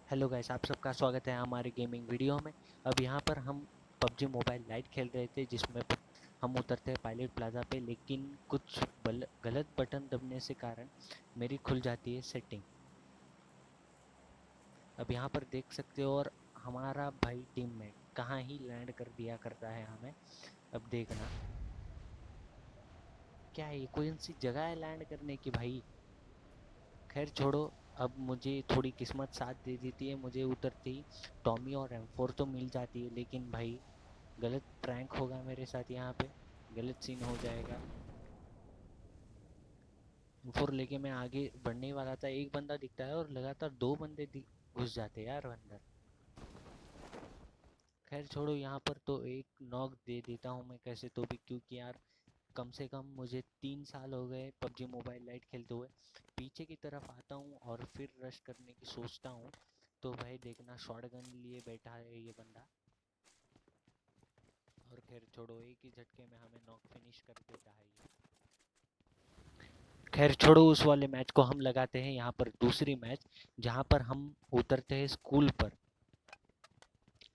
Hello guys, आप सबका स्वागत है हमारे गेमिंग वीडियो में। अब यहाँ पर हम पबजी मोबाइल लाइट खेल रहे थे, जिसमें हम उतरते हैं पायलट प्लाजा पे, लेकिन कुछ गलत बटन दबने से कारण मेरी खुल जाती है सेटिंग। अब यहाँ पर देख सकते हो, और हमारा भाई टीममेट कहाँ ही लैंड कर दिया करता है हमें। अब देखना, क्या है ये, कोई सी जगह है लैंड करने की भाई। खैर छोड़ो। अब मुझे थोड़ी किस्मत साथ दे देती है, मुझे उतरते ही टॉमी और M4 तो मिल जाती है, लेकिन भाई गलत प्रैंक होगा मेरे साथ यहाँ पे, गलत सीन हो जाएगा। M4 लेके मैं आगे बढ़ने वाला था, एक बंदा दिखता है और लगातार दो बंदे घुस जाते हैं यार अंदर। खैर छोड़ो, यहाँ पर तो एक नॉक दे देता हूँ मैं कैसे तो भी, क्योंकि यार कम से कम मुझे 3 साल हो गए पबजी मोबाइल लाइट खेलते हुए। पीछे की तरफ आता हूँ और फिर रश करने की सोचता हूँ, तो भाई देखना शॉटगन लिए बैठा है ये बंदा। और खैर छोड़ो, एक ही झटके में हमें नॉक फिनिश कर देता है ये। खैर छोड़ो, उस वाले मैच को हम लगाते हैं यहाँ पर दूसरी मैच, जहाँ पर हम उतरते हैं स्कूल पर,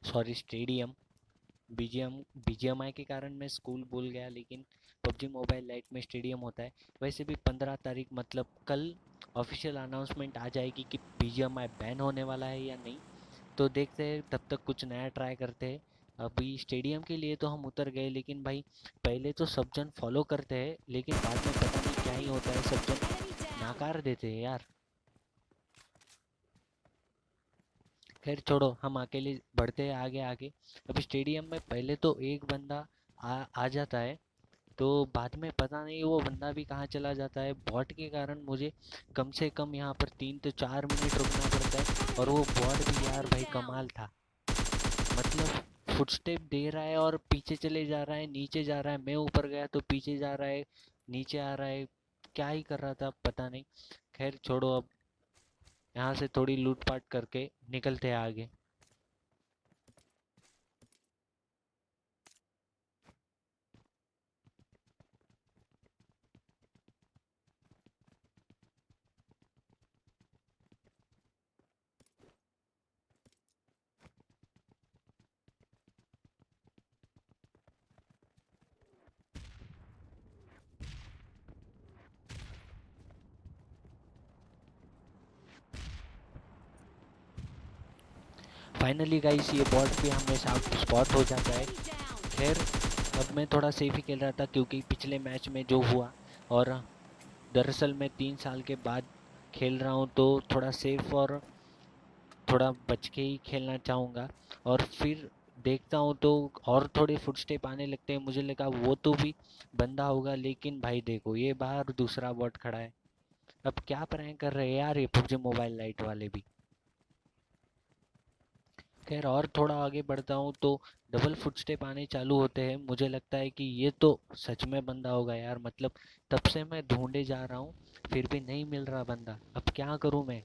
सॉरी स्टेडियम। बीजीएम बीजीएमआई के कारण मैं स्कूल भूल गया, लेकिन पबजी मोबाइल लाइट में स्टेडियम होता है। वैसे भी 15 तारीख मतलब कल ऑफिशियल अनाउंसमेंट आ जाएगी कि बीजीएमआई बैन होने वाला है या नहीं। तो देखते हैं, तब तक कुछ नया ट्राई करते हैं। अभी स्टेडियम के लिए तो हम उतर गए, लेकिन भाई पहले तो सब जन फॉलो करते हैं, लेकिन बाद में पता नहीं क्या ही होता है, सब जन Enemy down! नाकार देते हैं यार। खैर छोड़ो, हम अकेले बढ़ते हैं आगे आगे। अभी स्टेडियम में पहले तो एक बंदा आ जाता है, तो बाद में पता नहीं वो बंदा भी कहाँ चला जाता है। बॉट के कारण मुझे कम से कम यहाँ पर 3 से 4 मिनट रुकना पड़ता है, और वो बॉट भी यार Enemy भाई down! कमाल था। मतलब फुटस्टेप दे रहा है और पीछे चले जा रहा है, नीचे जा रहा है, मैं ऊपर गया तो पीछे जा रहा है, नीचे आ रहा है, क्या ही कर रहा था पता नहीं। खैर छोड़ो, अब यहाँ से थोड़ी लूटपाट करके निकलते हैं आगे। फाइनली गाइस, ये बॉट भी हमें स्पॉट हो जाता है। Enemy down! खैर, अब मैं थोड़ा सेफ ही खेल रहा था, क्योंकि पिछले मैच में जो हुआ, और दरअसल मैं 3 साल के बाद खेल रहा हूँ, तो थोड़ा सेफ और थोड़ा बच के ही खेलना चाहूँगा। और फिर देखता हूँ तो और थोड़े फुटस्टेप आने लगते हैं, मुझे लगा वो तो भी बंदा होगा, लेकिन भाई देखो ये बाहर दूसरा बॉट खड़ा है। अब क्या प्रैंक कर रहे हैं यार ये पबजी मोबाइल लाइट वाले भी। खैर, और थोड़ा आगे बढ़ता हूँ तो डबल फुटस्टेप आने चालू होते हैं, मुझे लगता है कि ये तो सच में बंदा होगा यार। मतलब तब से मैं ढूंढे जा रहा हूँ, फिर भी नहीं मिल रहा बंदा, अब क्या करूँ मैं।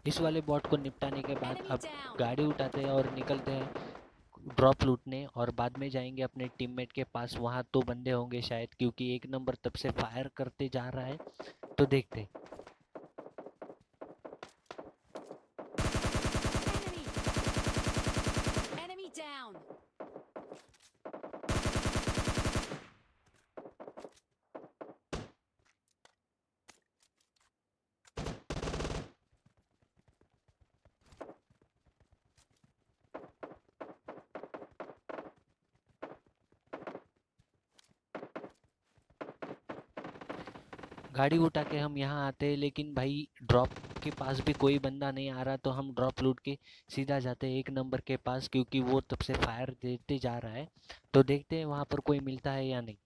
इस वाले बॉट को निपटाने के बाद Enemy अब down! गाड़ी उठाते हैं और निकलते हैं ड्रॉप लूटने, और बाद में जाएंगे अपने टीममेट के पास। वहाँ तो बंदे होंगे शायद, क्योंकि एक नंबर तब से फायर करते जा रहा है, तो देखते हैं। Enemy! Enemy down! गाड़ी उठा के हम यहाँ आते हैं, लेकिन भाई ड्रॉप के पास भी कोई बंदा नहीं आ रहा, तो हम ड्रॉप लूट के सीधा जाते हैं एक नंबर के पास, क्योंकि वो तब से फायर देते जा रहा है। तो देखते हैं वहाँ पर कोई मिलता है या नहीं।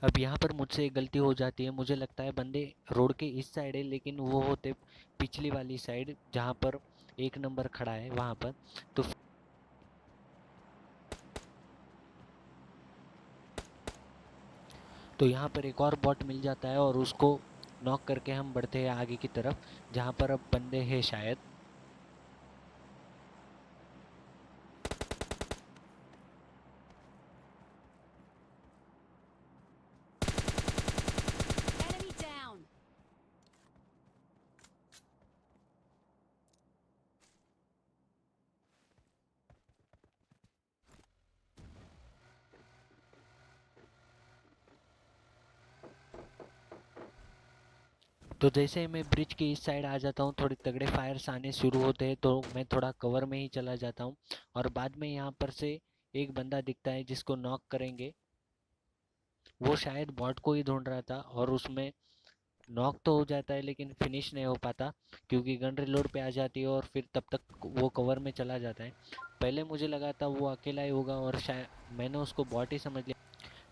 अब यहाँ पर मुझसे एक गलती हो जाती है, मुझे लगता है बंदे रोड के इस साइड है लेकिन वो होते पिछली वाली साइड जहाँ पर एक नंबर खड़ा है वहाँ पर। तो यहाँ पर एक और बॉट मिल जाता है और उसको नॉक करके हम बढ़ते हैं आगे की तरफ जहाँ पर अब बंदे हैं शायद। Enemy down. तो जैसे ही मैं ब्रिज के इस साइड आ जाता हूँ थोड़े तगड़े फायर्स आने शुरू होते हैं तो मैं थोड़ा कवर में ही चला जाता हूँ और बाद में यहाँ पर से एक बंदा दिखता है जिसको नॉक करेंगे। वो शायद बॉट को ही ढूंढ रहा था और उसमें नॉक तो हो जाता है लेकिन फिनिश नहीं हो पाता क्योंकि गन रिलोड पे आ जाती है और फिर तब तक वो कवर में चला जाता है। पहले मुझे लगा था वो अकेला ही होगा और शायद मैंने उसको बॉट ही समझ लिया,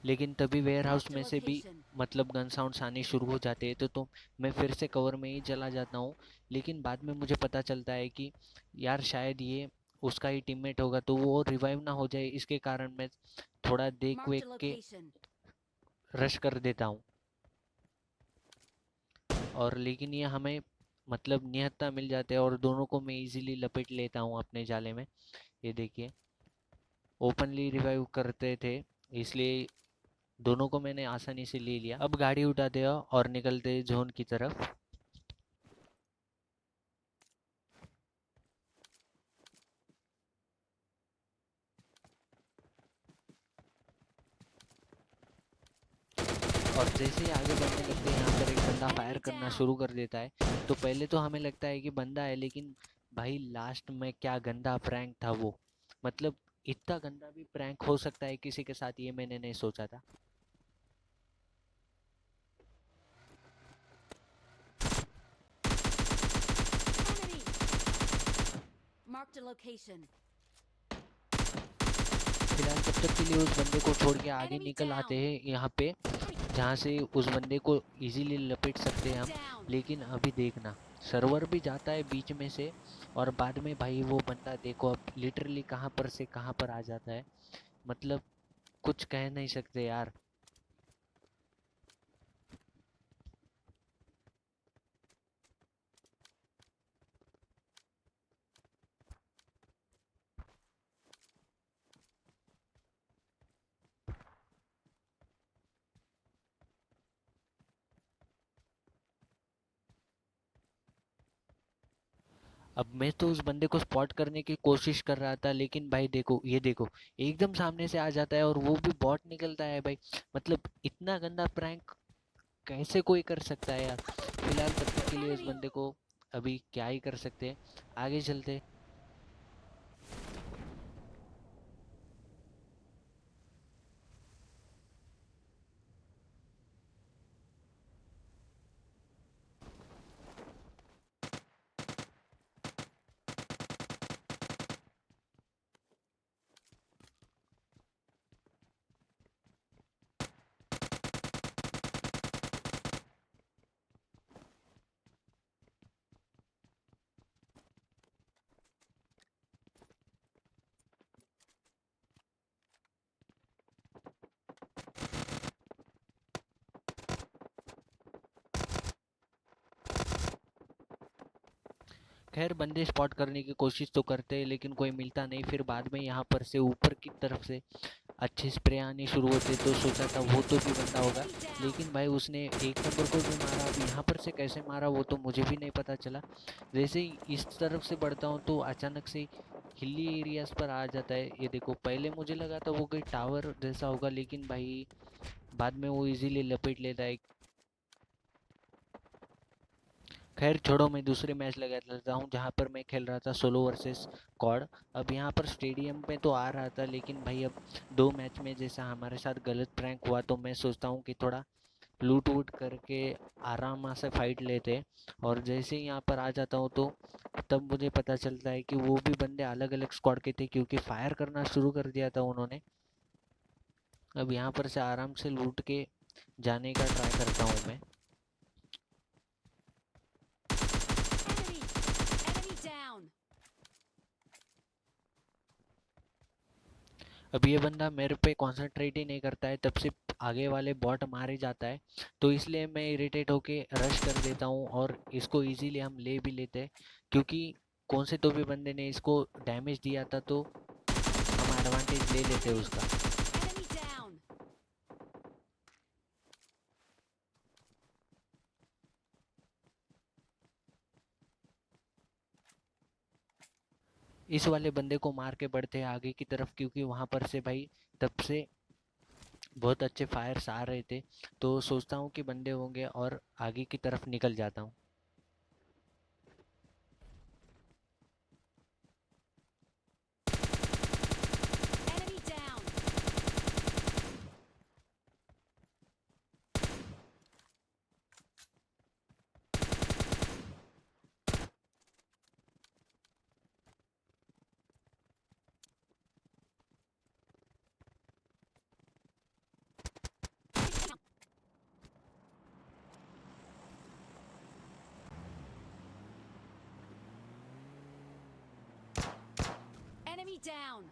लेकिन तभी वेयर हाउस Marked a में से भी location. मतलब गन साउंड्स आने शुरू हो जाते हैं तो मैं फिर से कवर में ही चला जाता हूँ। लेकिन बाद में मुझे पता चलता है कि यार शायद ये उसका ही टीममेट होगा तो वो रिवाइव ना हो जाए इसके कारण मैं थोड़ा देख Marked वेख a के location. रश कर देता हूँ। और लेकिन ये हमें मतलब निहत्था मिल जाते हैं और दोनों को मैं इजीली लपेट लेता हूँ अपने जाले में। ये देखिए ओपनली रिवाइव करते थे इसलिए दोनों को मैंने आसानी से ले लिया। अब गाड़ी उठाते हैं और निकलते हैं जोन की तरफ। और जैसे ही आगे बढ़ने लगते हैं यहाँ पर एक बंदा फायर Enemy करना down. शुरू कर देता है। तो पहले तो हमें लगता है कि बंदा है लेकिन भाई लास्ट में क्या गंदा प्रैंक था वो। मतलब इतना गंदा भी प्रैंक हो सकता है किसी के साथ ये मैंने नहीं सोचा था। Enemy. Marked a location. फिलहाल तब तक के लिए उस बंदे को छोड़ के आगे Enemy निकल आते down. हैं यहाँ पे जहाँ से उस बंदे को इजीली लपेट सकते हैं Enemy हम। down. लेकिन अभी देखना सर्वर भी जाता है बीच में से और बाद में भाई वो बंदा देखो अब लिटरली कहाँ पर से कहाँ पर आ जाता है। मतलब कुछ कह नहीं सकते यार। अब मैं तो उस बंदे को स्पॉट करने की कोशिश कर रहा था लेकिन भाई देखो ये देखो एकदम सामने से आ जाता है और वो भी बॉट निकलता है भाई। मतलब इतना गंदा प्रैंक कैसे कोई कर सकता है यार। फिलहाल तब तक के लिए उस Enemy. बंदे को अभी क्या ही कर सकते हैं। आगे चलते। खैर बंदे स्पॉट करने की कोशिश तो करते हैं लेकिन कोई मिलता नहीं। फिर बाद में यहाँ पर से ऊपर की तरफ से अच्छे स्प्रे आने शुरू होते तो सोचा था वो तो भी बंदा होगा Enemy down. लेकिन भाई उसने एक नंबर को भी मारा। अब यहाँ पर से कैसे मारा वो तो मुझे भी नहीं पता चला। जैसे ही इस तरफ से बढ़ता हूँ तो अचानक से हिली एरियाज पर आ जाता है। ये देखो पहले मुझे लगा था वो कोई टावर जैसा होगा लेकिन भाई बाद में वो इजीली लपेट लेता है। खैर छोड़ो मैं दूसरे मैच लगा लेता हूँ जहाँ पर मैं खेल रहा था सोलो वर्सेस कॉड। अब यहाँ पर स्टेडियम में तो आ रहा था लेकिन भाई अब दो मैच में जैसा हमारे साथ गलत प्रैंक हुआ तो मैं सोचता हूँ कि थोड़ा लूट वूट करके आराम से फाइट लेते। और जैसे ही यहाँ पर आ जाता हूँ तो तब मुझे पता चलता है कि वो भी बंदे अलग अलग स्क्वाड के थे क्योंकि फायर करना शुरू कर दिया था उन्होंने। अब यहाँ पर से आराम से लूट के जाने का ट्राई करता हूँ मैं। Enemy! Enemy down! अब ये बंदा मेरे पे कंसंट्रेट ही नहीं करता है, तब से आगे वाले बॉट मारे जाता है, तो इसलिए मैं इरिटेट होके रश कर देता हूँ और इसको इजीली हम ले भी लेते हैं, क्योंकि कौन से तो भी बंदे ने इसको डैमेज दिया था, तो हम एडवांटेज ले लेते हैं Enemy! उसका। Enemy down! इस वाले बंदे को मार के बढ़ते हैं आगे की तरफ, क्योंकि वहां पर से भाई तब से बहुत अच्छे फायर्स आ रहे थे, तो सोचता हूँ कि बंदे होंगे और आगे की तरफ निकल जाता हूँ। Enemy down! Enemy down!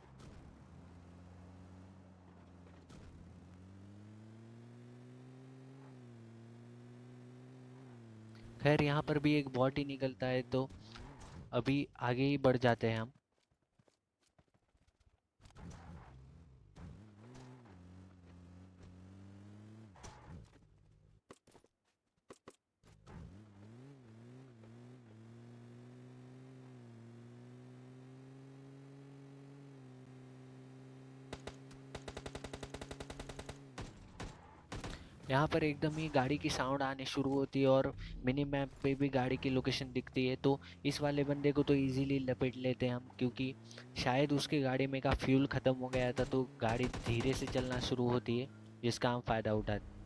खैर यहाँ पर भी एक बॉट ही निकलता है, तो अभी आगे ही बढ़ जाते हैं हम। यहाँ पर एकदम ही गाड़ी की साउंड आने शुरू होती है और मिनी मैप पे भी गाड़ी की लोकेशन दिखती है, तो इस वाले बंदे को तो इजीली लपेट लेते हैं हम, क्योंकि शायद उसके गाड़ी में का फ्यूल ख़त्म हो गया था, तो गाड़ी धीरे से चलना शुरू होती है, जिसका हम फ़ायदा उठाते हैं।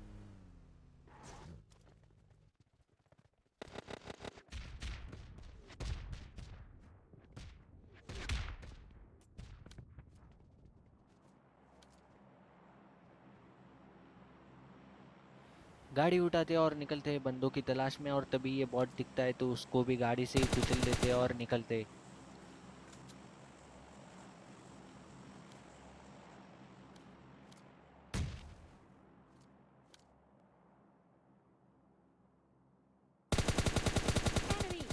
गाड़ी उठाते हैं और निकलते हैं बंदों की तलाश में, और तभी ये बॉट दिखता है, तो उसको भी गाड़ी से ही कुचल देते हैं और निकलते हैं। Enemy!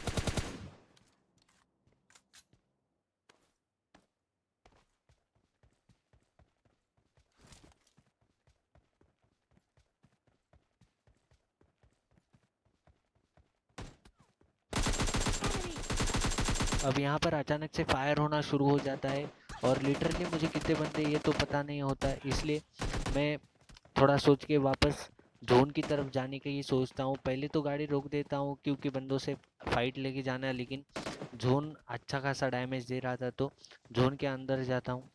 Enemy! अब यहाँ पर अचानक से फायर होना शुरू हो जाता है, और लिटरली मुझे कितने बंदे ये तो पता नहीं होता, इसलिए मैं थोड़ा सोच के वापस जोन की तरफ जाने का ही सोचता हूँ। पहले तो गाड़ी रोक देता हूँ क्योंकि बंदों से फाइट लेके जाना है, लेकिन जोन अच्छा खासा डैमेज दे रहा था, तो जोन के अंदर जाता हूँ।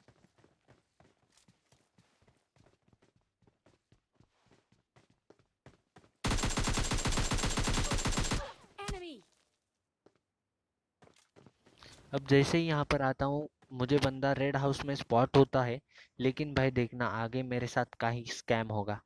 Enemy! अब जैसे ही यहाँ पर आता हूँ, मुझे बंदा रेड हाउस में स्पॉट होता है, लेकिन भाई देखना आगे मेरे साथ का ही स्कैम होगा।